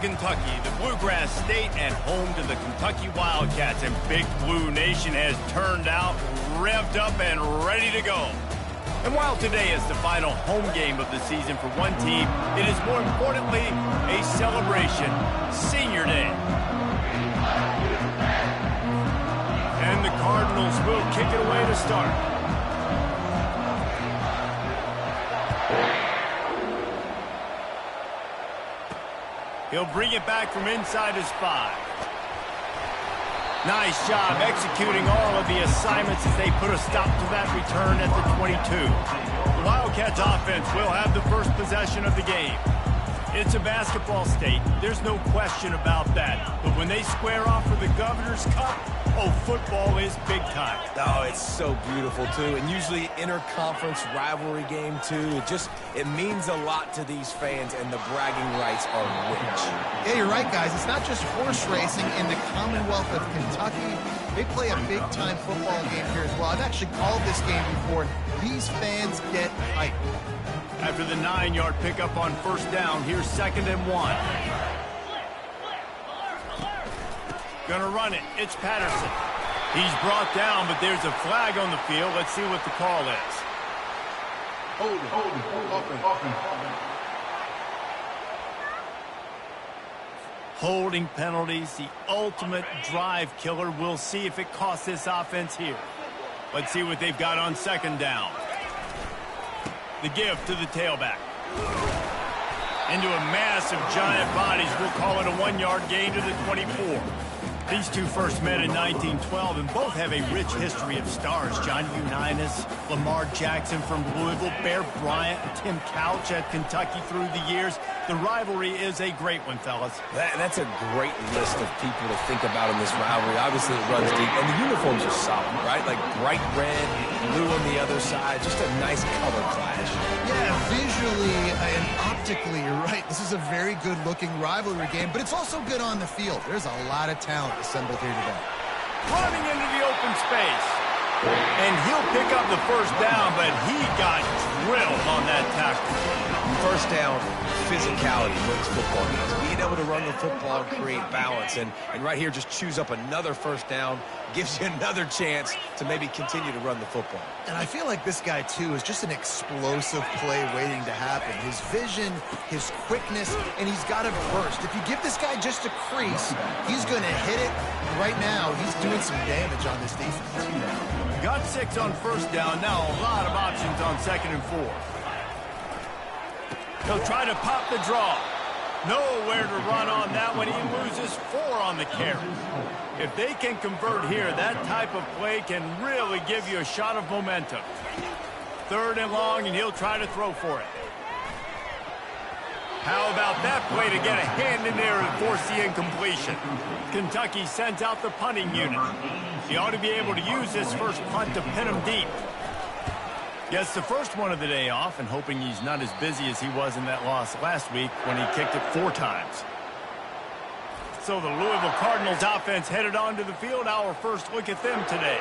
Kentucky, the Bluegrass State, and home to the Kentucky Wildcats. And Big Blue Nation has turned out, revved up, and ready to go. And while today is the final home game of the season for one team, it is more importantly a celebration, Senior Day. And the Cardinals will kick it away to start. He'll bring it back from inside his 5. Nice job executing all of the assignments as they put a stop to that return at the 22. The Wildcats offense will have the first possession of the game. It's a basketball state. There's no question about that. But when they square off for the Governor's Cup, oh, football is big time. Oh, it's so beautiful, too. And usually inter-conference rivalry game, too. It means a lot to these fans, and the bragging rights are rich. Yeah, you're right, guys. It's not just horse racing in the Commonwealth of Kentucky. They play a big-time football game here as well. I've actually called this game before. These fans get hyped. After the 9-yard pickup on first down, here's 2nd and 1. Gonna run it. It's Patterson. He's brought down, but there's a flag on the field. Let's see what the call is. Holding penalties, the ultimate drive killer. We'll see if it costs this offense here. Let's see what they've got on 2nd down. The give to the tailback. Into a mass of giant bodies. We'll call it a 1-yard gain to the 24. These two first met in 1912, and both have a rich history of stars. Johnny Unitas, Lamar Jackson from Louisville, Bear Bryant, and Tim Couch at Kentucky through the years. The rivalry is a great one, fellas. That's a great list of people to think about in this rivalry. Obviously, it runs deep, and the uniforms are solid, right? Like bright red, blue on the other side, just a nice color clash. Yeah, visually and optically, you're right. This is a very good-looking rivalry game, but it's also good on the field. There's a lot of talent assembled here today. Running into the open space. And he'll pick up the first down, but he got drilled on that tackle. First down, physicality wins football games. Being able to run the football and create balance. And right here, just choose up another first down, gives you another chance to maybe continue to run the football. And I feel like this guy, too, is just an explosive play waiting to happen. His vision, his quickness, and he's got a burst. If you give this guy just a crease, he's going to hit it. Right now, he's doing some damage on this defense. Got 6 on first down. Now a lot of options on 2nd and 4. He'll try to pop the draw. Nowhere to run on that one. He loses 4 on the carry. If they can convert here, that type of play can really give you a shot of momentum. 3rd and long, and he'll try to throw for it. How about that play to get a hand in there and force the incompletion? Kentucky sends out the punting unit. He ought to be able to use this first punt to pin him deep. Gets the first one of the day off, and hoping he's not as busy as he was in that loss last week when he kicked it 4 times. So the Louisville Cardinals offense headed onto the field. Our first look at them today.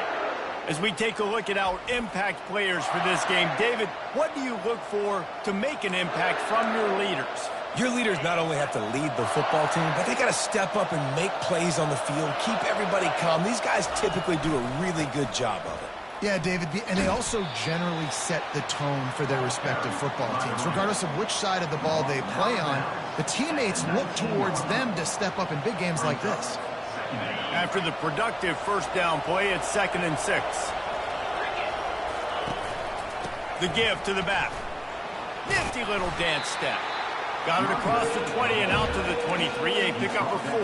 As we take a look at our impact players for this game, David, what do you look for to make an impact from your leaders? Your leaders not only have to lead the football team, but they got to step up and make plays on the field, keep everybody calm. These guys typically do a really good job of it. Yeah, David, and they also generally set the tone for their respective football teams. Regardless of which side of the ball they play on, the teammates look towards them to step up in big games like this. After the productive first down play, it's 2nd and 6. The give to the back. Nifty little dance step. Got it across the 20 and out to the 23, a pickup of 4.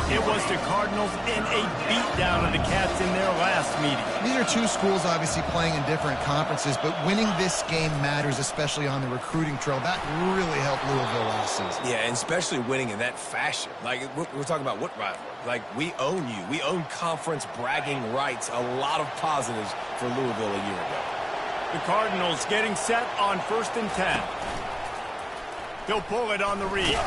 It was the Cardinals in a beatdown of the Cats in their last meeting. These are two schools obviously playing in different conferences, but winning this game matters, especially on the recruiting trail. That really helped Louisville last season. Yeah, and especially winning in that fashion. Like, we're talking about what rivalry? Like, we own you. We own conference bragging rights. A lot of positives for Louisville a year ago. The Cardinals getting set on 1st and 10. They'll pull it on the read.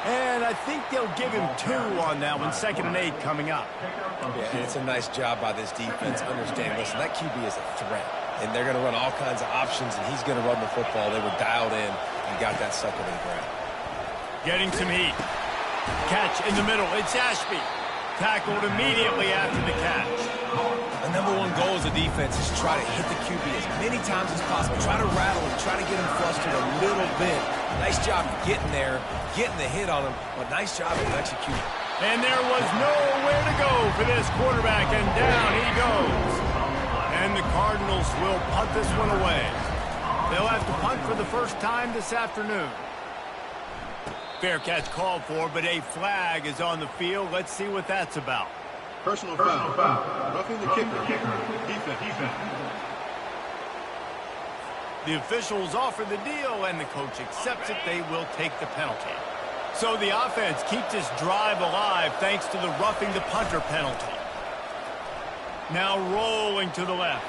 And I think they'll give him 2 on that one. 2nd and 8 coming up. Yeah, it's a nice job by this defense. Understand, listen, that QB is a threat. And they're going to run all kinds of options, and he's going to run the football. They were dialed in and got that sucker to the ground. Getting some heat. Catch in the middle. It's Ashby. Tackled immediately after the catch. The number one goal as a defense is try to hit the QB as many times as possible. Try to rattle him. Try to get him flustered a little bit. Nice job getting there, getting the hit on him, but nice job of executing. And there was nowhere to go for this quarterback, and down he goes. And the Cardinals will punt this one away. They'll have to punt for the first time this afternoon. Fair catch called for, but a flag is on the field. Let's see what that's about. Personal foul. Roughing the kicker. Defense. The officials offer the deal, and the coach accepts it. They will take the penalty. So the offense keeps this drive alive thanks to the roughing the punter penalty. Now rolling to the left.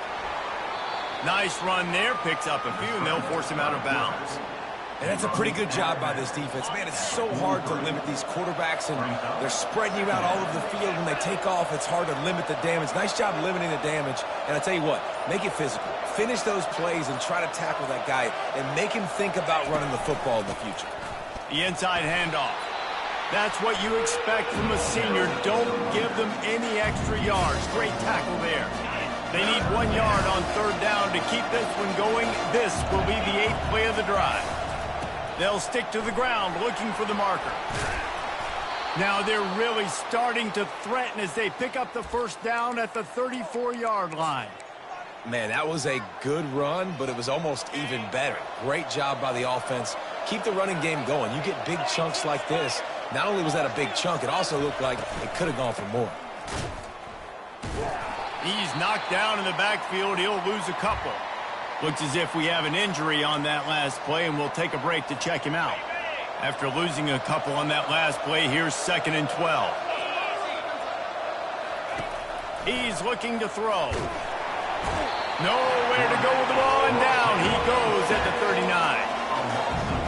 Nice run there. Picks up a few, and they'll force him out of bounds. And that's a pretty good job by this defense. Man, it's so hard to limit these quarterbacks, and they're spreading you out all over the field. When they take off, it's hard to limit the damage. Nice job limiting the damage. And I tell you what, make it physical. Finish those plays and try to tackle that guy and make him think about running the football in the future. The inside handoff. That's what you expect from a senior. Don't give them any extra yards. Great tackle there. They need 1 yard on third down to keep this one going. This will be the 8th play of the drive. They'll stick to the ground looking for the marker. Now they're really starting to threaten as they pick up the first down at the 34-yard line. Man, that was a good run, but it was almost even better. Great job by the offense. Keep the running game going. You get big chunks like this. Not only was that a big chunk, it also looked like it could have gone for more. He's knocked down in the backfield. He'll lose a couple. Looks as if we have an injury on that last play, and we'll take a break to check him out. After losing a couple on that last play, here's 2nd and 12. He's looking to throw. Nowhere to go with the ball, and down he goes at the 39.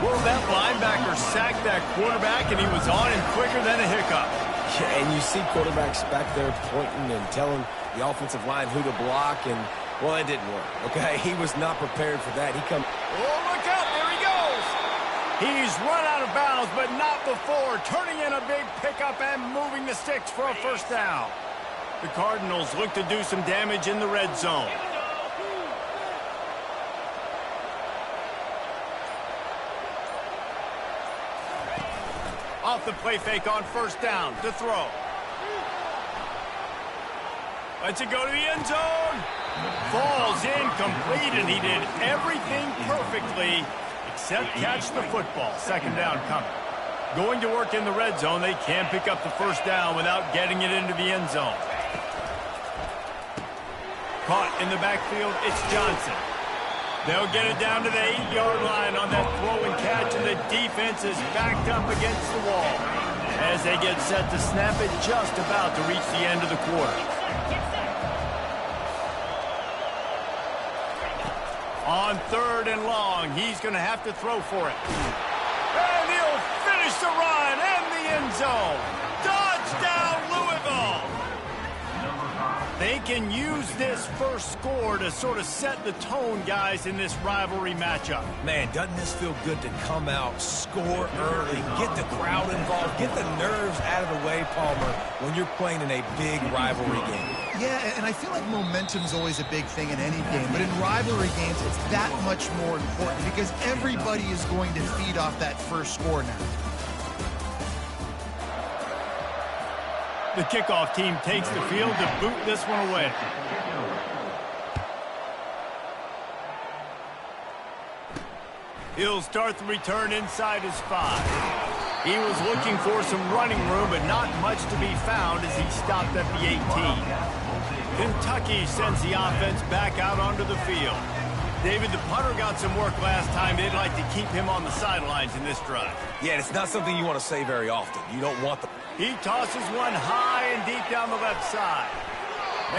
Well, that linebacker sacked that quarterback, and he was on him quicker than a hiccup. Yeah, and you see quarterbacks back there pointing and telling the offensive line who to block, and, well, it didn't work, okay? He was not prepared for that. Oh, look out, there he goes. He's run out of bounds, but not before, turning in a big pickup and moving the sticks for a first down. The Cardinals look to do some damage in the red zone. Off the play fake on first down to throw. Lets it go to the end zone. Falls incomplete, and he did everything perfectly except catch the football. 2nd down coming. Going to work in the red zone. They can't pick up the first down without getting it into the end zone. Caught in the backfield, it's Johnson. They'll get it down to the 8-yard line on that throw and catch, and the defense is backed up against the wall as they get set to snap it, just about to reach the end of the quarter. On 3rd and long, he's going to have to throw for it. And he'll finish the run and the end zone. Touchdown, Louisville! They can use this first score to sort of set the tone, guys, in this rivalry matchup. Man, doesn't this feel good to come out, score early, get the crowd involved, get the nerves out of the way, Palmer, when you're playing in a big rivalry game. Yeah, and I feel like momentum's always a big thing in any game, but in rivalry games, it's that much more important because everybody is going to feed off that first score now. The kickoff team takes the field to boot this one away. He'll start the return inside his 5. He was looking for some running room, but not much to be found as he stopped at the 18. Kentucky sends the offense back out onto the field. David, the punter got some work last time. They'd like to keep him on the sidelines in this drive. Yeah, it's not something you want to say very often. You don't want the... He tosses one high and deep down the left side.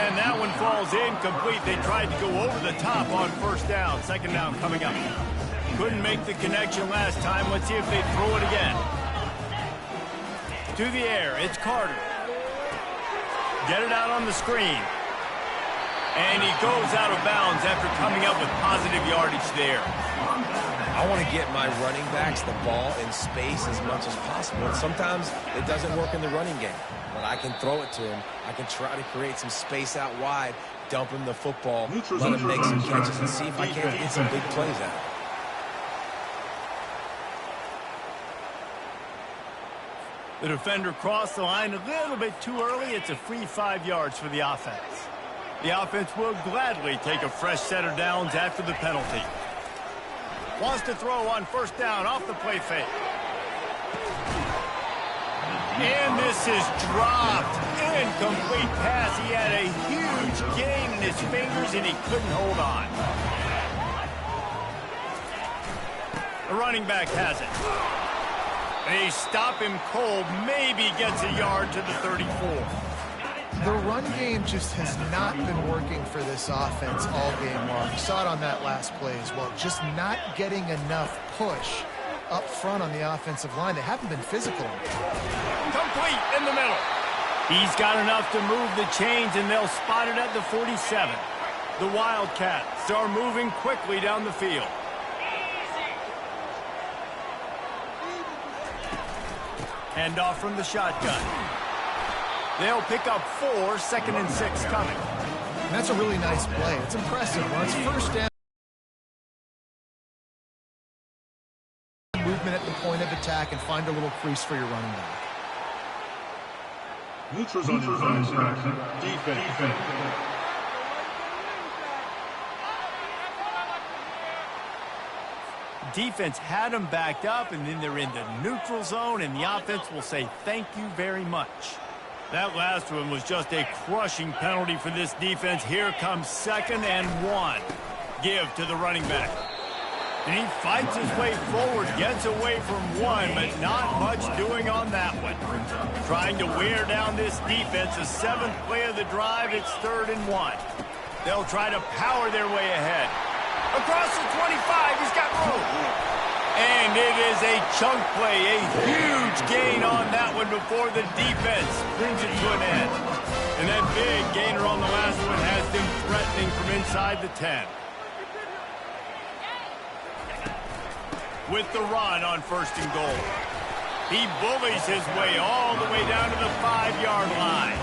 And that one falls incomplete. They tried to go over the top on first down. 2nd down coming up. Couldn't make the connection last time. Let's see if they throw it again. To the air, it's Carter. Get it out on the screen. And he goes out of bounds after coming up with positive yardage there. I want to get my running backs the ball in space as much as possible. And sometimes it doesn't work in the running game, but I can throw it to him. I can try to create some space out wide, dump him the football, let him make some catches, and see if I can't get some big plays out of it. The defender crossed the line a little bit too early. It's a free 5 yards for the offense. The offense will gladly take a fresh set of downs after the penalty. Wants to throw on first down off the play fake. And this is dropped. Incomplete pass. He had a huge gain in his fingers and he couldn't hold on. The running back has it. They stop him cold. Maybe gets a yard to the 34. The run game just has not been working for this offense all game long. You saw it on that last play as well. Just not getting enough push up front on the offensive line. They haven't been physical. Complete in the middle. He's got enough to move the chains, and they'll spot it at the 47. The Wildcats are moving quickly down the field. Handoff from the shotgun. They'll pick up 4, 2nd and 6 coming. And that's a really nice play. It's impressive. When it's first down, movement at the point of attack and find a little crease for your running back. Neutrals on defense. Defense had them backed up, and then they're in the neutral zone, and the offense will say thank you very much. That last one was just a crushing penalty for this defense. Here comes 2nd and 1. Give to the running back. And he fights his way forward, gets away from one, but not much doing on that one. Trying to wear down this defense. The 7th play of the drive, it's 3rd and 1. They'll try to power their way ahead. Across the 25, he's got room. And it is a chunk play, a huge gain on that one before the defense brings it to an end. And that big gainer on the last one has them threatening from inside the 10. With the run on 1st and goal. He bullies his way all the way down to the 5-yard line.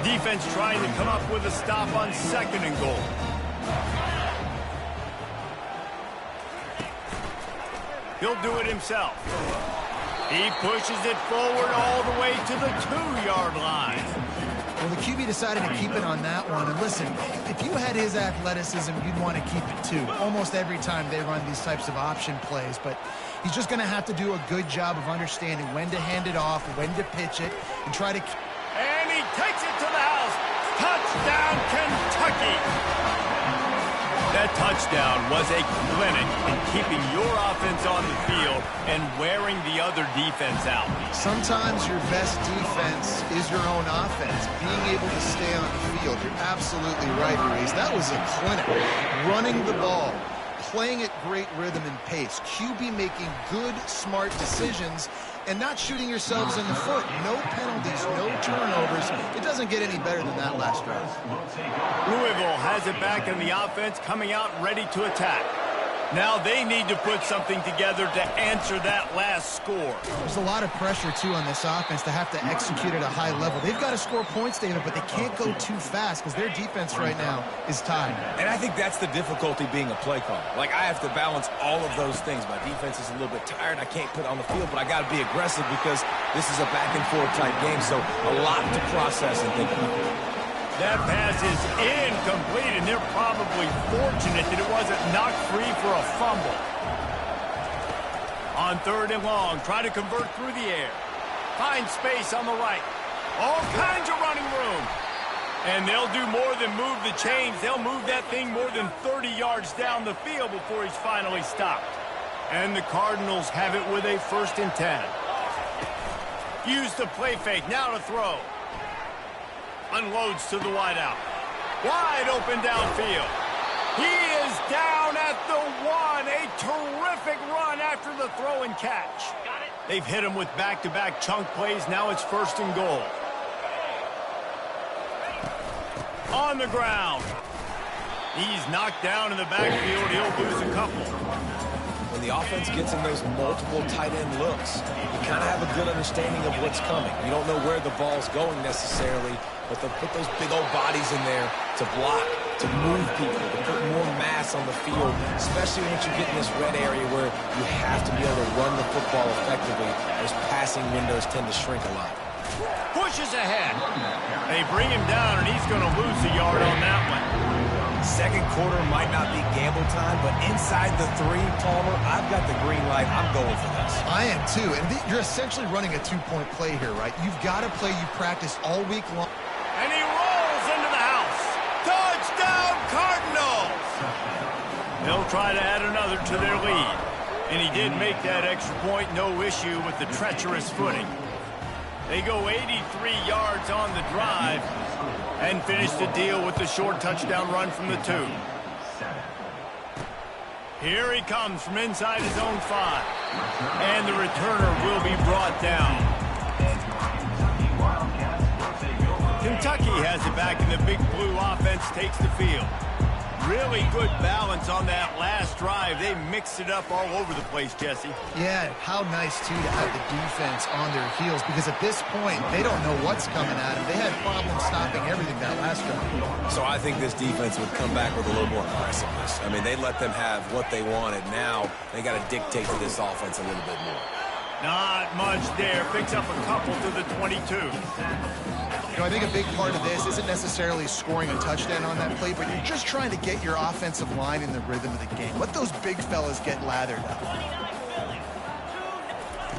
Defense trying to come up with a stop on 2nd and goal. He'll do it himself. He pushes it forward all the way to the 2-yard line. Well, the QB decided to keep it on that one. And listen, if you had his athleticism, you'd want to keep it too. Almost every time they run these types of option plays. But he's just going to have to do a good job of understanding when to hand it off, when to pitch it, and try to... And he takes it to the house. Touchdown, Kentucky! That touchdown was a clinic in keeping your offense on the field and wearing the other defense out. Sometimes your best defense is your own offense. Being able to stay on the field. You're absolutely right, Reese. That was a clinic. Running the ball, playing at great rhythm and pace. QB making good, smart decisions and not shooting yourselves in the foot. No penalties, no turnovers. It doesn't get any better than that last drive. Louisville has it back in the offense, coming out ready to attack. Now they need to put something together to answer that last score. There's a lot of pressure, too, on this offense to have to execute at a high level. They've got to score points, David, but they can't go too fast because their defense right now is tied. And I think that's the difficulty being a play caller. Like, I have to balance all of those things. My defense is a little bit tired. I can't put it on the field, but I got to be aggressive because this is a back-and-forth type game, so a lot to process and think about. That pass is incomplete, and they're probably fortunate that it wasn't knocked free for a fumble. On 3rd and long, try to convert through the air. Find space on the right. All kinds of running room. And they'll do more than move the chains. They'll move that thing more than 30 yards down the field before he's finally stopped. And the Cardinals have it with a 1st and 10. Use the play fake, now to throw. Unloads to the wideout. Wide open downfield. He is down at the 1. A terrific run after the throw and catch. They've hit him with back-to-back chunk plays. Now it's 1st and goal. On the ground. He's knocked down in the backfield. He'll lose a couple. When the offense gets in those multiple tight end looks, you kind of have a good understanding of what's coming. You don't know where the ball's going necessarily, but they'll put those big old bodies in there to block, to move people, to put more mass on the field, especially once you get in this red area where you have to be able to run the football effectively. Those passing windows tend to shrink a lot. Pushes ahead. They bring him down, and he's going to lose a yard on that one. Second quarter might not be gamble time, but inside the 3, Palmer, I've got the green light. I'm going for this. I am too, and you're essentially running a 2-point play here, right? You've got to play you practice all week long. And he rolls into the house. Touchdown, Cardinals! They'll try to add another to their lead. And he did make that extra point, no issue with the treacherous footing. They go 83 yards on the drive and finish the deal with the short touchdown run from the 2. Here he comes from inside his own 5. And the returner will be brought down. Kentucky has it back, and the Big Blue offense takes the field. Really good balance on that last drive. They mixed it up all over the place, Jesse. Yeah, how nice, too, to have the defense on their heels, because at this point, they don't know what's coming at them. They had problems stopping everything that last drive. So I think this defense would come back with a little more aggressiveness. I mean, they let them have what they wanted. Now they got to dictate to this offense a little bit more. Not much there. Picks up a couple to the 22. You know, I think a big part of this isn't necessarily scoring a touchdown on that play, but you're just trying to get your offensive line in the rhythm of the game. Let those big fellas get lathered up.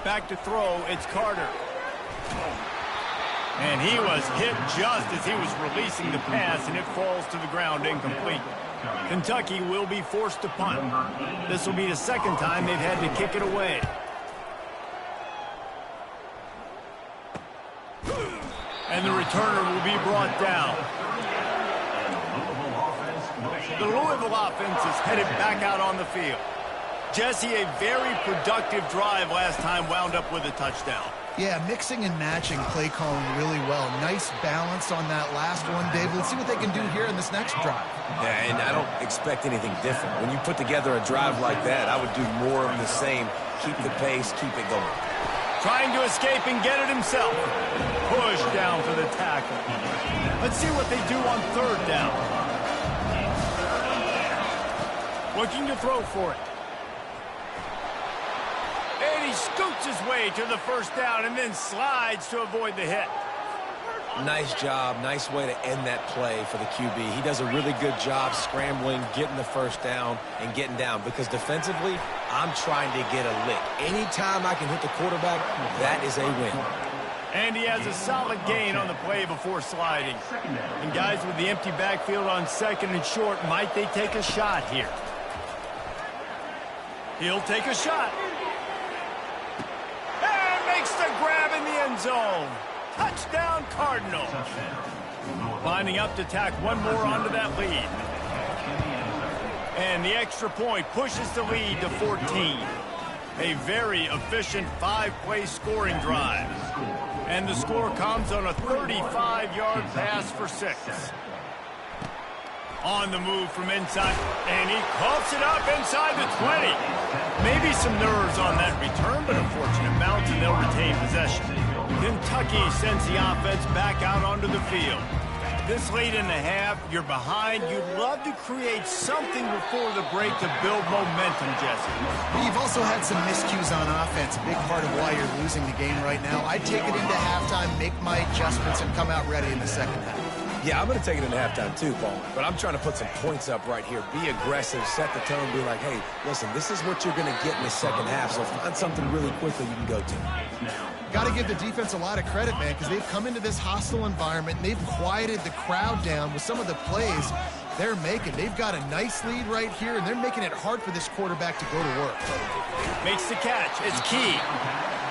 Back to throw, it's Carter. And he was hit just as he was releasing the pass, and it falls to the ground incomplete. Kentucky will be forced to punt. This will be the second time they've had to kick it away. And the returner will be brought down. The Louisville offense is headed back out on the field. Jesse, a very productive drive last time, wound up with a touchdown. Yeah, mixing and matching play calling really well. Nice balance on that last one, Dave. Let's see what they can do here in this next drive. Yeah, and I don't expect anything different. When you put together a drive like that, I would do more of the same. Keep the pace, keep it going. Trying to escape and get it himself. Push down for the tackle. Let's see what they do on 3rd down. Looking to throw for it. And he scoots his way to the 1st down and then slides to avoid the hit. Nice job. Nice way to end that play for the QB. He does a really good job scrambling, getting the 1st down, and getting down. Because defensively, I'm trying to get a lick. Anytime I can hit the quarterback, that is a win. And he has a solid gain on the play before sliding. And guys with the empty backfield on 2nd and short, might they take a shot here? He'll take a shot. And makes the grab in the end zone. Touchdown, Cardinals. Lining up to tack one more onto that lead. And the extra point pushes the lead to 14. A very efficient 5-play scoring drive. And the score comes on a 35-yard pass for 6. On the move from inside, and he coughs it up inside the 20. Maybe some nerves on that return, but a fortunate bounce, and they'll retain possession. Kentucky sends the offense back out onto the field. This late in the half, you're behind. You'd love to create something before the break to build momentum, Jesse. You've also had some miscues on offense, a big part of why you're losing the game right now. I'd take it into halftime, make my adjustments, and come out ready in the 2nd half. Yeah, I'm going to take it into halftime too, Paul. But I'm trying to put some points up right here. Be aggressive, set the tone, be like, hey, listen, this is what you're going to get in the 2nd half, so find something really quickly you can go to. Got to give the defense a lot of credit, man, because they've come into this hostile environment, and they've quieted the crowd down with some of the plays they're making. They've got a nice lead right here, and they're making it hard for this quarterback to go to work. Makes the catch. It's key.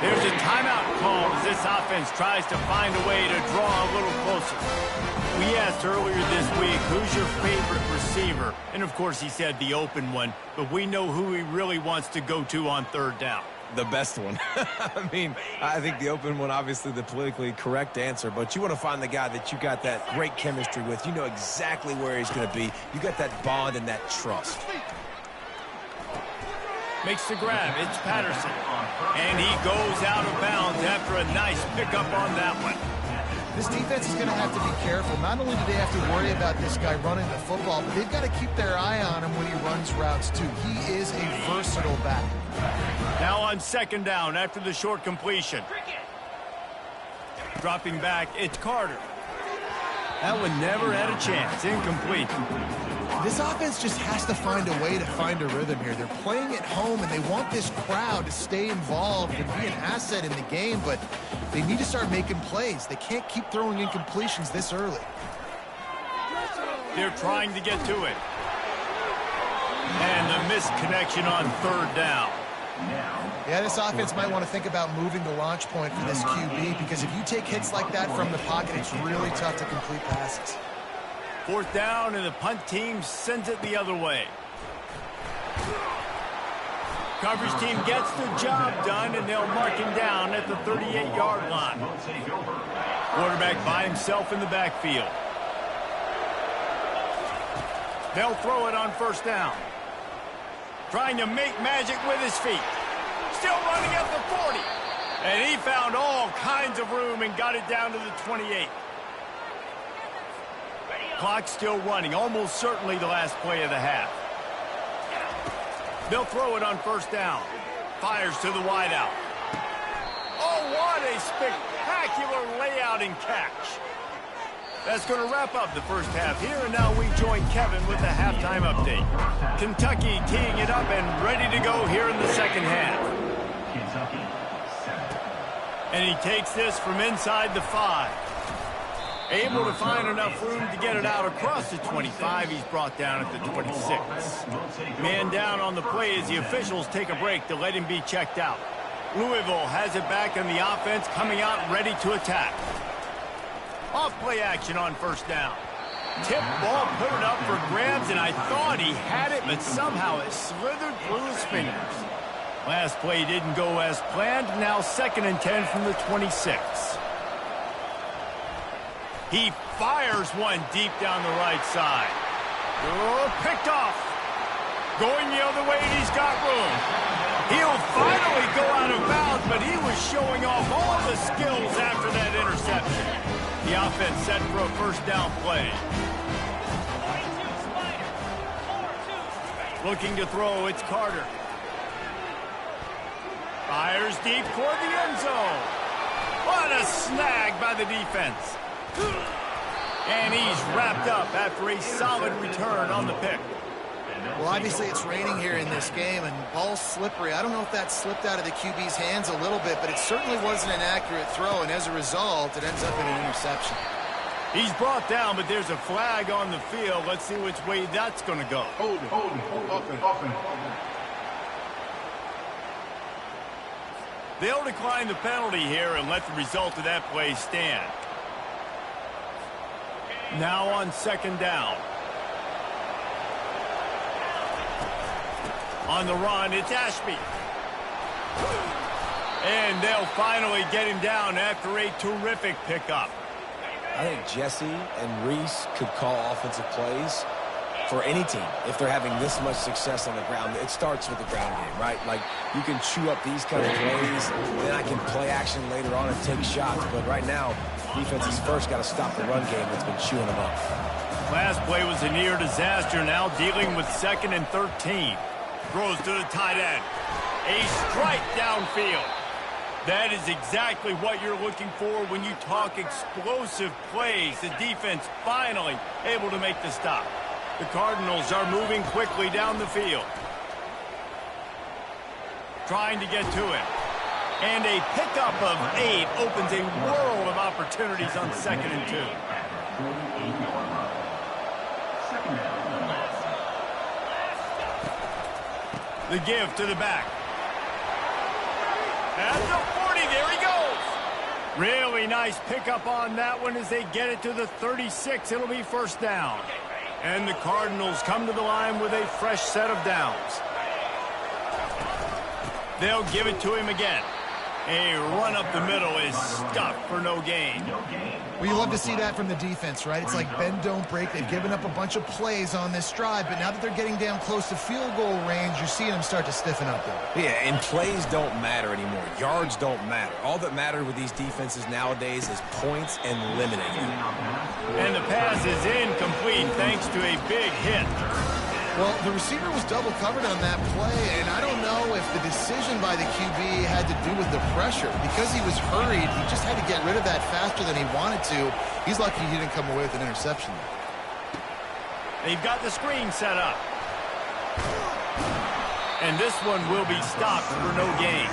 There's a timeout call as this offense tries to find a way to draw a little closer. We asked earlier this week, who's your favorite receiver? And, of course, he said the open one, but we know who he really wants to go to on 3rd down. The best one. I mean, I think the open one, obviously the politically correct answer, but you want to find the guy that you got that great chemistry with. You know exactly where he's going to be. You got that bond and that trust. Makes the grab. It's Patterson. And he goes out of bounds after a nice pickup on that one. This defense is going to have to be careful. Not only do they have to worry about this guy running the football, but they've got to keep their eye on him when he runs routes, too. He is a versatile back. Now on second down after the short completion. Dropping back, it's Carter. That one never had a chance. Incomplete. This offense just has to find a way to find a rhythm here. They're playing at home, and they want this crowd to stay involved and be an asset in the game, but they need to start making plays. They can't keep throwing incompletions this early. They're trying to get to it. And the missed connection on third down. Yeah, this offense might want to think about moving the launch point for this QB, because if you take hits like that from the pocket, it's really tough to complete passes. Fourth down, and the punt team sends it the other way. Coverage team gets the job done, and they'll mark him down at the 38-yard line. Quarterback by himself in the backfield. They'll throw it on first down. Trying to make magic with his feet. Still running at the 40. And he found all kinds of room and got it down to the 28. Clock still running, almost certainly the last play of the half. They'll throw it on first down. Fires to the wideout. Oh, what a spectacular layout and catch. That's going to wrap up the first half here, and now we join Kevin with the halftime update. Kentucky teeing it up and ready to go here in the second half. And he takes this from inside the 5. Able to find enough room to get it out across the 25. He's brought down at the 26. Man down on the play as the officials take a break to let him be checked out. Louisville has it back in the offense, coming out ready to attack. Off play action on first down. Tip ball, put it up for grabs, and I thought he had it, but somehow it slithered through his fingers. Last play didn't go as planned. Now 2nd and 10 from the 26. He fires one deep down the right side. Oh, picked off. Going the other way, and he's got room. He'll finally go out of bounds, but he was showing off all the skills after that interception. The offense set for a first down play. Looking to throw, it's Carter. Fires deep toward the end zone. What a snag by the defense. And he's wrapped up after a solid return on the pick. Well, obviously it's raining here in this game, and ball's slippery. I don't know if that slipped out of the QB's hands a little bit, but it certainly wasn't an accurate throw, and as a result, it ends up in an interception. He's brought down, but there's a flag on the field. Let's see which way that's going to go. Hold it. They'll decline the penalty here and let the result of that play stand. Now on second down. On the run, it's Ashby. And they'll finally get him down after a terrific pickup. I think Jesse and Reese could call offensive plays for any team if they're having this much success on the ground. It starts with the ground game, right? Like, you can chew up these kind of plays, then I can play action later on and take shots. But right now, defense has first got to stop the run game that's been chewing them up. Last play was a near disaster, now dealing with 2nd and 13. Throws to the tight end. A strike downfield. That is exactly what you're looking for when you talk explosive plays. The defense finally able to make the stop. The Cardinals are moving quickly down the field. Trying to get to it. And a pickup of 8 opens a world of opportunities on 2nd and 2. The give to the back. At the 40, there he goes. Really nice pickup on that one as they get it to the 36. It'll be first down. And the Cardinals come to the line with a fresh set of downs. They'll give it to him again. A run up the middle is stuffed for no gain. Well, you love to see that from the defense, right? It's like bend, don't break. They've given up a bunch of plays on this drive, but now that they're getting down close to field goal range, you're seeing them start to stiffen up there. Yeah, and plays don't matter anymore. Yards don't matter. All that matters with these defenses nowadays is points and limiting them. And the pass is incomplete thanks to a big hit. Well, the receiver was double covered on that play, and I don't know if the decision by the QB had to do with the pressure. Because he was hurried, he just had to get rid of that faster than he wanted to. He's lucky he didn't come away with an interception. They've got the screen set up. And this one will be stopped for no gain.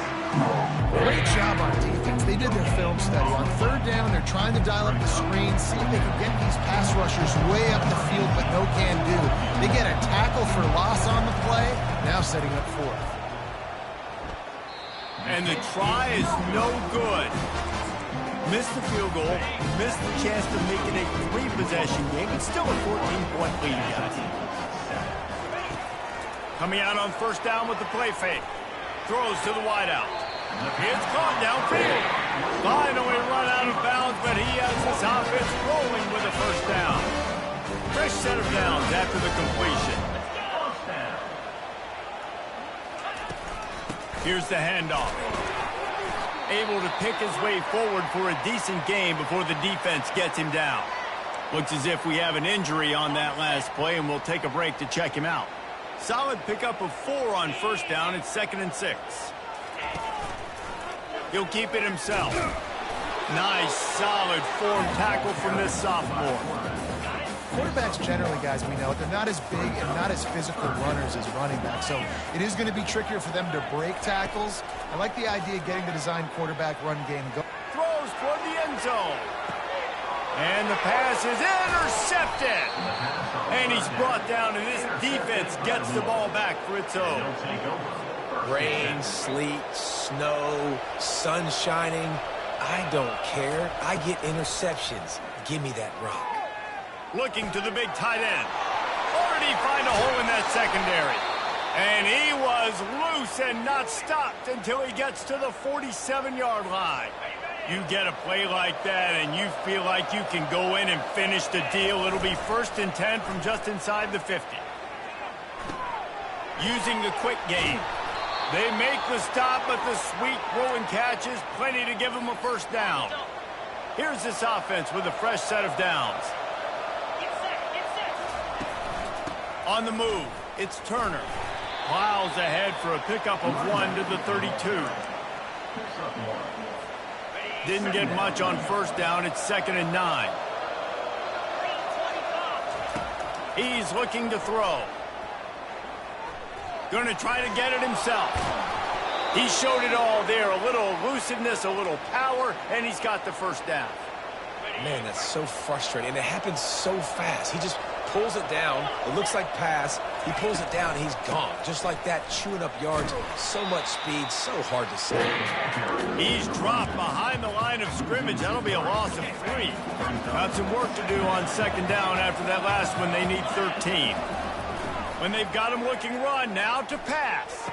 Great job on defense. They did their film study. On third down, they're trying to dial up the screen, see if they can get these pass rushers way up the field, but no can do. They get a tackle for loss on the play, now setting up fourth. And the try is no good. Missed the field goal, missed the chance to make it a three-possession game. It's still a 14-point lead, guys. Coming out on first down with the play fake. Throws to the wideout. It's caught downfield. Finally run out of bounds, but he has this offense rolling with a first down. Fresh set of downs after the completion. Here's the handoff. Able to pick his way forward for a decent gain before the defense gets him down. Looks as if we have an injury on that last play, and we'll take a break to check him out. Solid pickup of 4 on first down. It's 2nd and 6. He'll keep it himself. Nice, solid form tackle from this sophomore. Quarterbacks generally, guys, we know, they're not as big and not as physical runners as running backs, so it is going to be trickier for them to break tackles. I like the idea of getting the design quarterback run game going. Throws toward the end zone. And the pass is intercepted. And he's brought down, and this defense gets the ball back for its own. Rain, sleet, snow, sun shining. I don't care. I get interceptions. Give me that rock. Looking to the big tight end. Already find a hole in that secondary. And he was loose and not stopped until he gets to the 47-yard line. You get a play like that and you feel like you can go in and finish the deal. It'll be 1st and 10 from just inside the 50. Using the quick game. They make the stop, but the sweet throw and catch is plenty to give them a first down. Here's this offense with a fresh set of downs. On the move, it's Turner. Miles ahead for a pickup of 1 to the 32. Didn't get much on first down. It's 2nd and 9. He's looking to throw. Going to try to get it himself. He showed it all there. A little elusiveness, a little power, and he's got the first down. Man, that's so frustrating. And it happens so fast. He just pulls it down. It looks like pass. He pulls it down, and he's gone. Just like that, chewing up yards. So much speed, so hard to see. He's dropped behind the line of scrimmage. That'll be a loss of 3. Got some work to do on 2nd down after that last one. They need 13. When they've got him looking run, now to pass.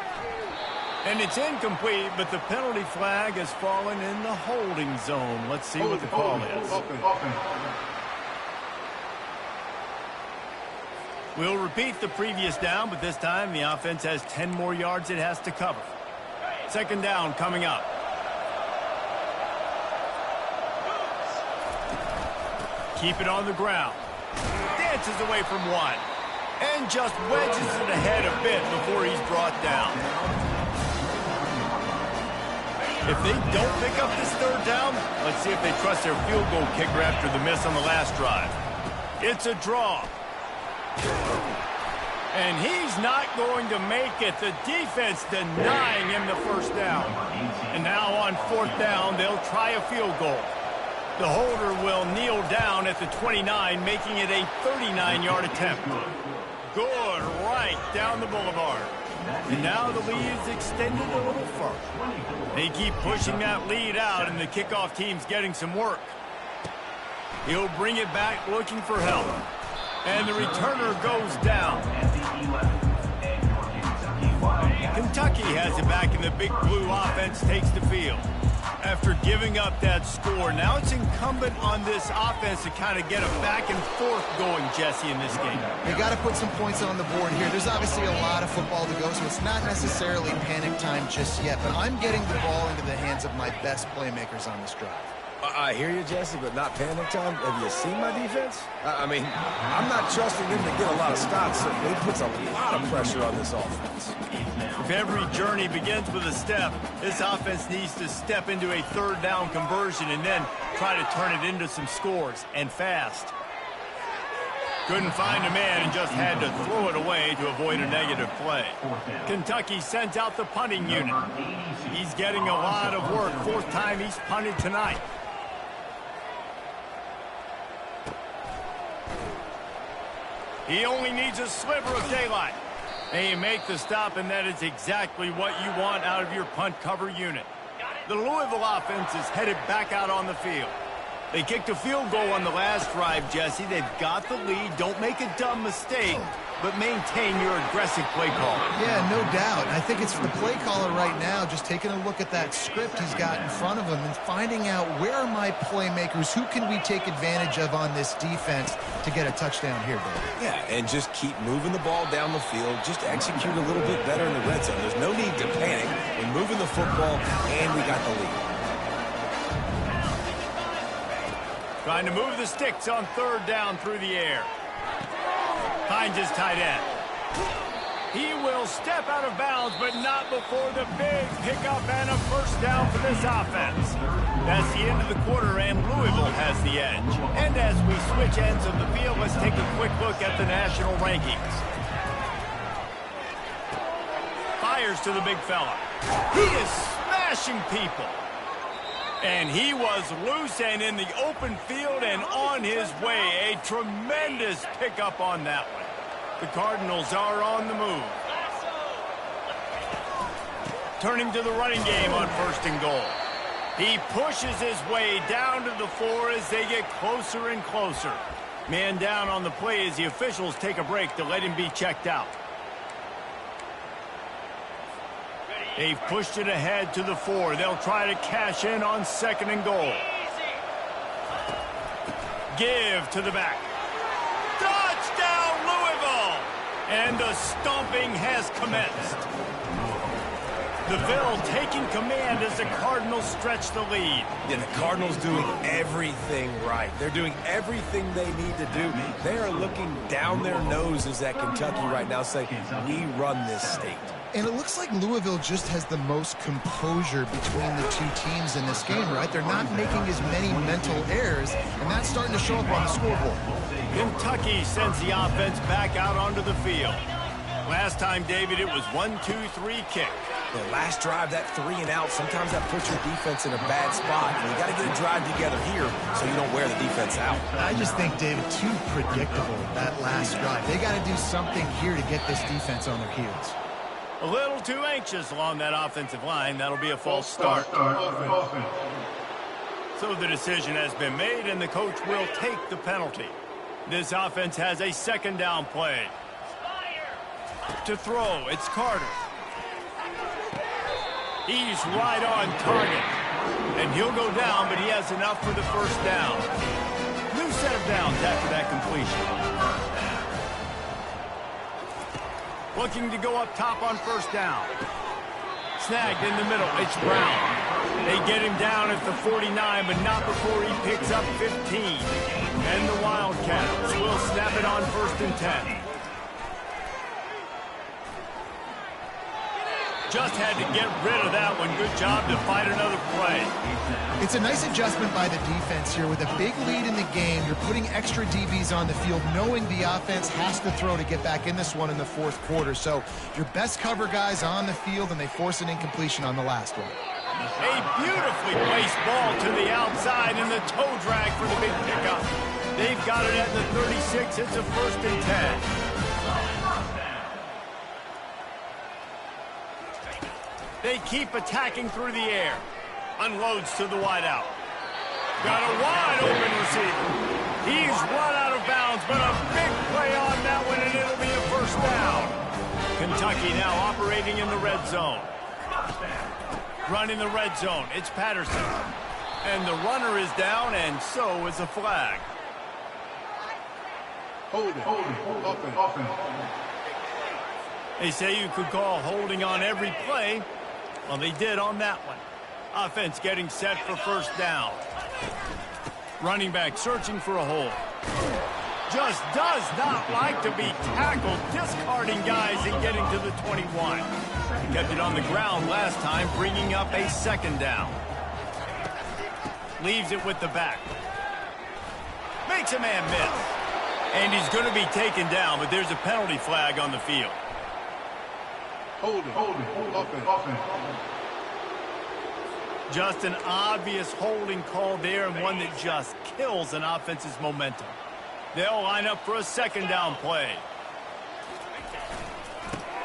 And it's incomplete, but the penalty flag has fallen in the holding zone. Let's see what the call is. We'll repeat the previous down, but this time the offense has 10 more yards it has to cover. 2nd down coming up. Keep it on the ground. Dances away from 1. And just wedges it ahead a bit before he's brought down. If they don't pick up this 3rd down, let's see if they trust their field goal kicker after the miss on the last drive. It's a draw. And he's not going to make it. The defense denying him the first down. And now on 4th down, they'll try a field goal. The holder will kneel down at the 29, making it a 39-yard attempt. Good, right down the boulevard. And now the lead is extended a little further. They keep pushing that lead out, and the kickoff team's getting some work. He'll bring it back looking for help. And the returner goes down. Kentucky has it back, and the Big Blue offense takes the field. After giving up that score, now it's incumbent on this offense to kind of get a back and forth going, Jesse, in this game. They got to put some points on the board here. There's obviously a lot of football to go, so it's not necessarily panic time just yet, but I'm getting the ball into the hands of my best playmakers on this drive. I hear you, Jesse, but not panic time. Have you seen my defense? I mean, I'm not trusting them to get a lot of stops, so it puts a lot of pressure on this offense. If every journey begins with a step, this offense needs to step into a third down conversion and then try to turn it into some scores, and fast. Couldn't find a man and just had to throw it away to avoid a negative play. Kentucky sends out the punting unit. He's getting a lot of work. Fourth time he's punted tonight. He only needs a sliver of daylight. And you make the stop, and that is exactly what you want out of your punt cover unit. The Louisville offense is headed back out on the field. They kicked a field goal on the last drive, Jesse. They've got the lead. Don't make a dumb mistake, but maintain your aggressive play call. Yeah, no doubt. I think it's the play caller right now just taking a look at that script he's got in front of him and finding out where are my playmakers, who can we take advantage of on this defense to get a touchdown here, Dave. Yeah, and just keep moving the ball down the field. Just execute a little bit better in the red zone. There's no need to panic. We're moving the football, and we got the lead. Trying to move the sticks on third down through the air. Finds his tight end. He will step out of bounds, but not before the big pickup and a first down for this offense. That's the end of the quarter, and Louisville has the edge. And as we switch ends of the field, let's take a quick look at the national rankings. Fires to the big fella. He is smashing people. And he was loose and in the open field and on his way. A tremendous pickup on that one. The Cardinals are on the move. Turning to the running game on first and goal. He pushes his way down to the 4 as they get closer and closer. Man down on the play as the officials take a break to let him be checked out. They've pushed it ahead to the 4. They'll try to cash in on second and goal. Give to the back. Touchdown, Louisville! And the stomping has commenced. The Ville taking command as the Cardinals stretch the lead. Yeah, the Cardinals doing everything right. They're doing everything they need to do. They are looking down their noses at Kentucky right now saying, we run this state. And it looks like Louisville just has the most composure between the two teams in this game, right? They're not making as many mental errors, and that's starting to show up on the scoreboard. Kentucky sends the offense back out onto the field. Last time, David, it was 1-2-3 kick. The last drive, that 3 and out, sometimes that puts your defense in a bad spot. You got to get a drive together here so you don't wear the defense out. I just think, David, too predictable, that last drive. They got to do something here to get this defense on their heels. A little too anxious along that offensive line. That'll be a false start. So the decision has been made, and the coach will take the penalty. This offense has a second down play. To throw, it's Carter. He's right on target. And he'll go down, but he has enough for the first down. New set of downs after that completion. Looking to go up top on first down. Snagged in the middle. It's Brown. They get him down at the 49, but not before he picks up 15. And the Wildcats will snap it on first and 10. Just had to get rid of that one. Good job to fight another play. It's a nice adjustment by the defense here. With a big lead in the game, you're putting extra DBs on the field, knowing the offense has to throw to get back in this one in the fourth quarter. So your best cover guys on the field, and they force an incompletion on the last one. A beautifully placed ball to the outside, and the toe drag for the big pickup. They've got it at the 36. It's a first and 10. They keep attacking through the air. Unloads to the wideout. Got a wide open receiver. He's run out of bounds, but a big play on that one, and it'll be a first down. Kentucky now operating in the red zone. Running the red zone, it's Patterson. And the runner is down, and so is a flag. Holding. Offense. They say you could call holding on every play. Well, they did on that one. Offense getting set for first down. Running back searching for a hole. Just does not like to be tackled, discarding guys and getting to the 21. He kept it on the ground last time, bringing up a second down. Leaves it with the back. Makes a man miss. And he's going to be taken down, but there's a penalty flag on the field. Holding. Offense. Just an obvious holding call there, and one that just kills an offense's momentum. They'll line up for a second down play.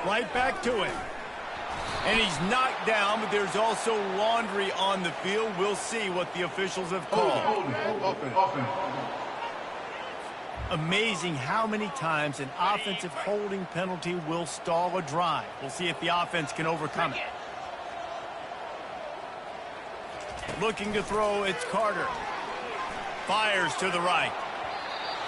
Right back to it. And he's knocked down, but there's also laundry on the field. We'll see what the officials have called. Holding. Offense. Amazing how many times an offensive holding penalty will stall a drive. We'll see if the offense can overcome it. Looking to throw, it's Carter. Fires to the right.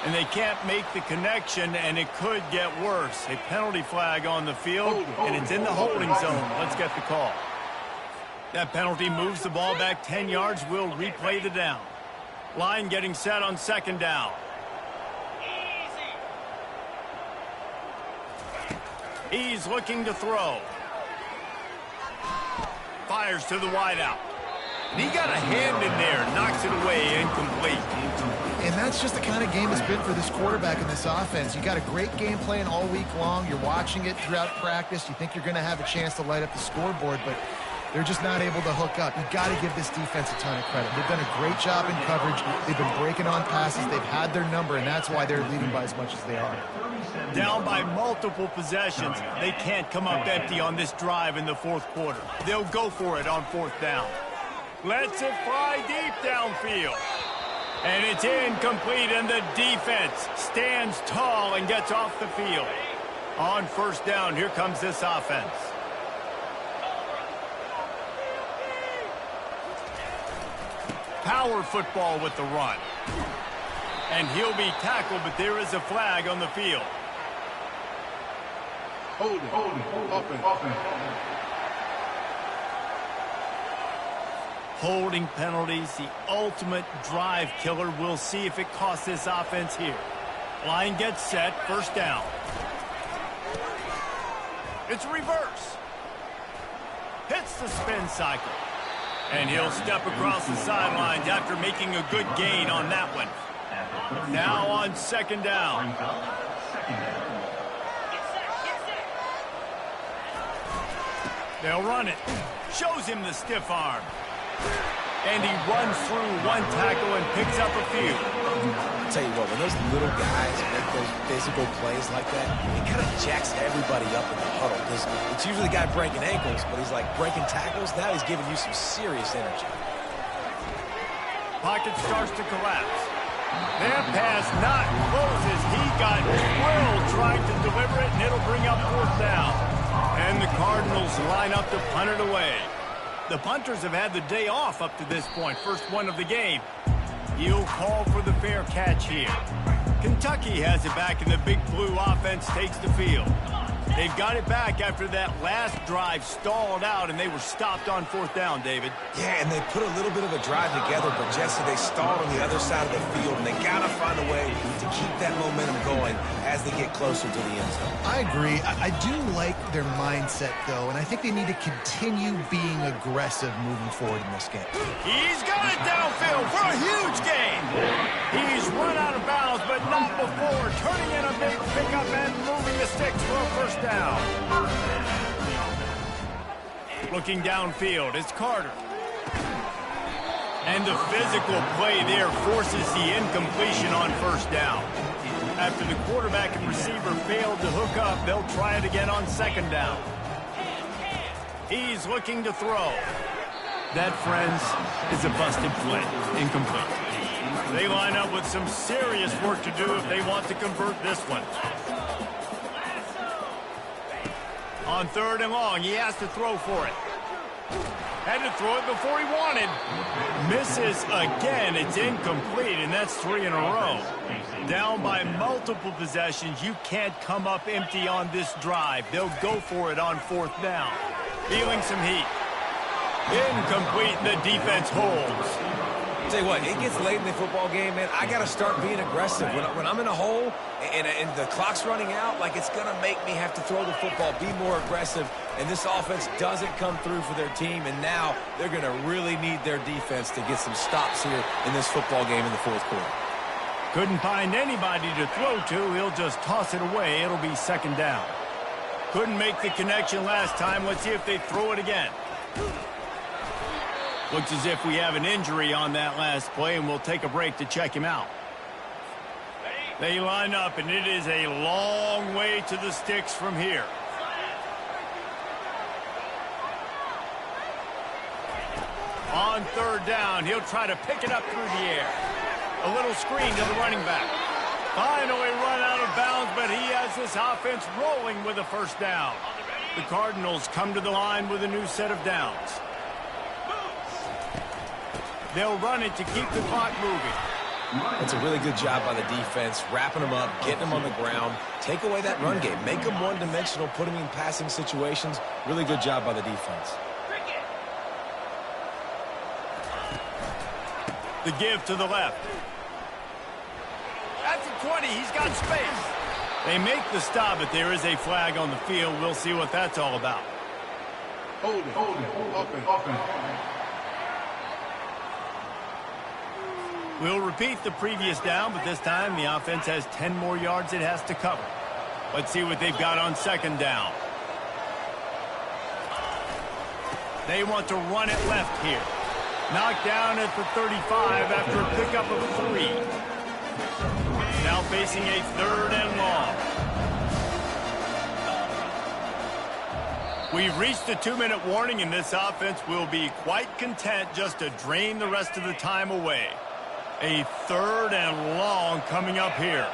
And they can't make the connection, and it could get worse. A penalty flag on the field, and it's in the holding zone. Let's get the call. That penalty moves the ball back 10 yards. We'll replay the down. Line getting set on second down. He's looking to throw. Fires to the wideout. And he got a hand in there, knocks it away, incomplete. And that's just the kind of game it's been for this quarterback in this offense. You got a great game plan all week long. You're watching it throughout practice. You think you're going to have a chance to light up the scoreboard, but they're just not able to hook up. You got to give this defense a ton of credit. They've done a great job in coverage. They've been breaking on passes. They've had their number, and that's why they're leading by as much as they are. Down by multiple possessions. They can't come up empty on this drive in the fourth quarter. They'll go for it on fourth down. Lets it fly deep downfield. And it's incomplete, and the defense stands tall and gets off the field. On first down, here comes this offense. Power football with the run. And he'll be tackled, but there is a flag on the field. Holding. Offense. Holding penalties, the ultimate drive killer. We'll see if it costs this offense here. Line gets set, first down. It's reverse. Hits the spin cycle. And he'll step across the sidelines after making a good gain on that one. Now on second down. They'll run it. Shows him the stiff arm. And he runs through one tackle and picks up a few. I'll tell you what, when those little guys make those physical plays like that, it kind of jacks everybody up in the huddle. Because it's usually the guy breaking ankles, but he's like breaking tackles. Now he's giving you some serious energy. Pocket starts to collapse. That pass not closes. He got drilled trying to deliver it, and it'll bring up fourth down. And the Cardinals line up to punt it away. The punters have had the day off up to this point. First one of the game. He'll call for the fair catch here. Kentucky has it back, and the Big Blue offense takes the field. They've got it back after that last drive stalled out, and they were stopped on fourth down, David. Yeah, and they put a little bit of a drive together, but Jesse, they stalled on the other side of the field, and they got to find a way to keep that momentum going as they get closer to the end zone. I agree. I do like their mindset, though, and I think they need to continue being aggressive moving forward in this game. He's got it downfield for a huge gain. He's run out of bounds, but not before turning in a big pickup and moving the sticks for a first down. Looking downfield, it's Carter. And the physical play there forces the incompletion on first down. After the quarterback and receiver failed to hook up, they'll try it again on second down. He's looking to throw. That, friends, is a busted play. Incomplete. They line up with some serious work to do if they want to convert this one. On third and long, he has to throw for it. Had to throw it before he wanted. Misses again. It's incomplete, and that's 3 in a row. Down by multiple possessions. You can't come up empty on this drive. They'll go for it on 4th down. Feeling some heat. Incomplete. The defense holds. Tell you what, it gets late in the football game, man. I got to start being aggressive. When I'm in a hole and the clock's running out, like, it's going to make me have to throw the football, be more aggressive. And this offense doesn't come through for their team, and now they're going to really need their defense to get some stops here in this football game in the 4th quarter. Couldn't find anybody to throw to. He'll just toss it away. It'll be 2nd down. Couldn't make the connection last time. Let's see if they throw it again. Looks as if we have an injury on that last play, and we'll take a break to check him out. They line up, and it is a long way to the sticks from here. On 3rd down, he'll try to pick it up through the air. A little screen to the running back. Finally run out of bounds, but he has this offense rolling with a 1st down. The Cardinals come to the line with a new set of downs. They'll run it to keep the clock moving. It's a really good job by the defense, wrapping them up, getting them on the ground. Take away that run game. Make them one-dimensional, put them in passing situations. Really good job by the defense. The give to the left. At the 20, he's got space. They make the stop, but there is a flag on the field. We'll see what that's all about. Hold it. Offense. We'll repeat the previous down, but this time the offense has 10 more yards it has to cover. Let's see what they've got on 2nd down. They want to run it left here. Knocked down at the 35 after a pickup of 3. Now facing a 3rd and long. We've reached the 2-minute warning, and this offense will be quite content just to drain the rest of the time away. A 3rd and long coming up here.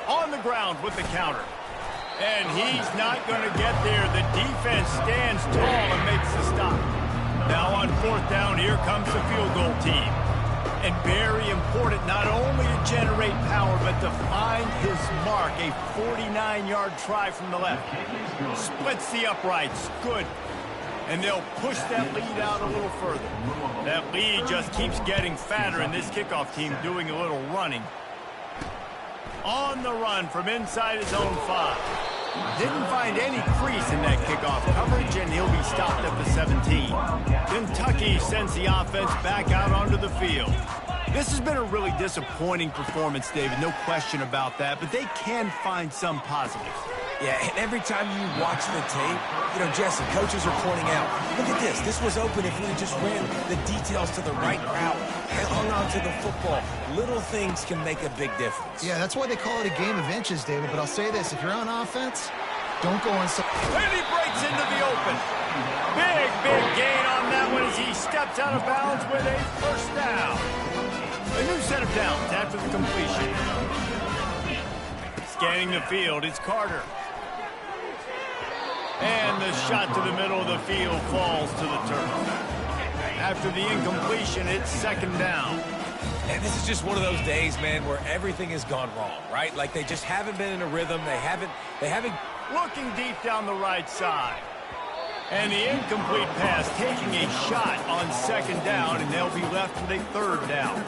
On the ground with the counter. And he's not going to get there. The defense stands tall and makes the stop. Now on 4th down, here comes the field goal team. And very important not only to generate power, but to find his mark. A 49-yard try from the left. Splits the uprights. Good. And they'll push that lead out a little further. That lead just keeps getting fatter, and this kickoff team doing a little running. On the run from inside his own 5. Didn't find any crease in that kickoff coverage, and he'll be stopped at the 17. Kentucky sends the offense back out onto the field. This has been a really disappointing performance, David, no question about that, but they can find some positives. Yeah, and every time you watch the tape, Jesse, coaches are pointing out, look at this. This was open if we just ran the details to the right route, hung on to the football. Little things can make a big difference. Yeah, that's why they call it a game of inches, David. But I'll say this, if you're on offense, don't go on some... And he breaks into the open. Big gain on that one as he steps out of bounds with a 1st down. A new set of downs after the completion. Scanning the field, it's Carter. And the shot to the middle of the field falls to the turf. After the incompletion, it's 2nd down. And this is just one of those days, man, where everything has gone wrong, right? Like they just haven't been in a rhythm. They haven't... Looking deep down the right side. And the incomplete pass taking a shot on 2nd down, and they'll be left with a 3rd down.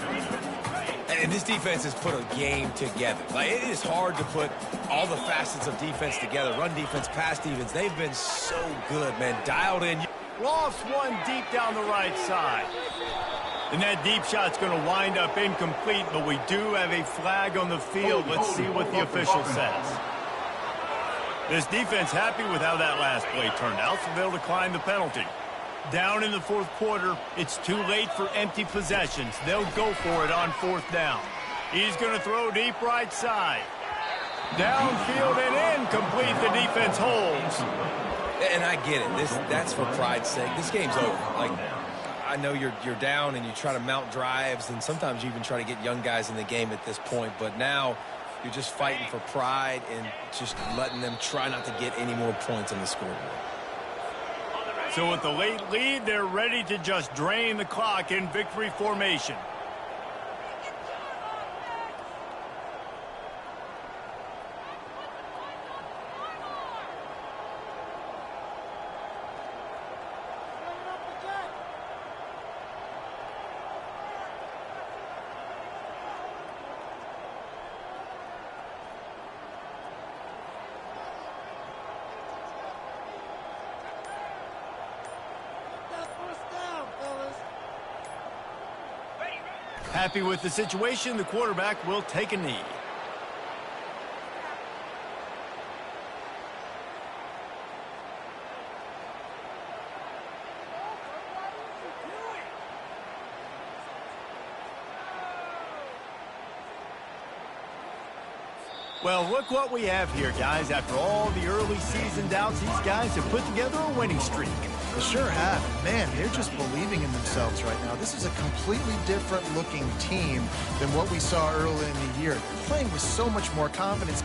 And this defense has put a game together. Like, it is hard to put all the facets of defense together. Run defense, pass defense. They've been so good, man. Dialed in. Lofts one deep down the right side. And that deep shot's going to wind up incomplete, but we do have a flag on the field. Let's see what the official says. This defense happy with how that last play turned out, so they'll decline the penalty. Down in the 4th quarter, it's too late for empty possessions. They'll go for it on 4th down. He's going to throw deep right side. Downfield and incomplete. The defense holds. And I get it. That's for pride's sake. This game's over. Like, I know you're down and you try to mount drives, and sometimes you even try to get young guys in the game at this point. But now you're just fighting for pride and just letting them try not to get any more points on the scoreboard. So with the late lead, they're ready to just drain the clock in victory formation. Happy with the situation, the quarterback will take a knee. Well, look what we have here, guys. After all the early season doubts, these guys have put together a winning streak. They sure have. Man, they're just believing in themselves right now. This is a completely different looking team than what we saw early in the year. They're playing with so much more confidence.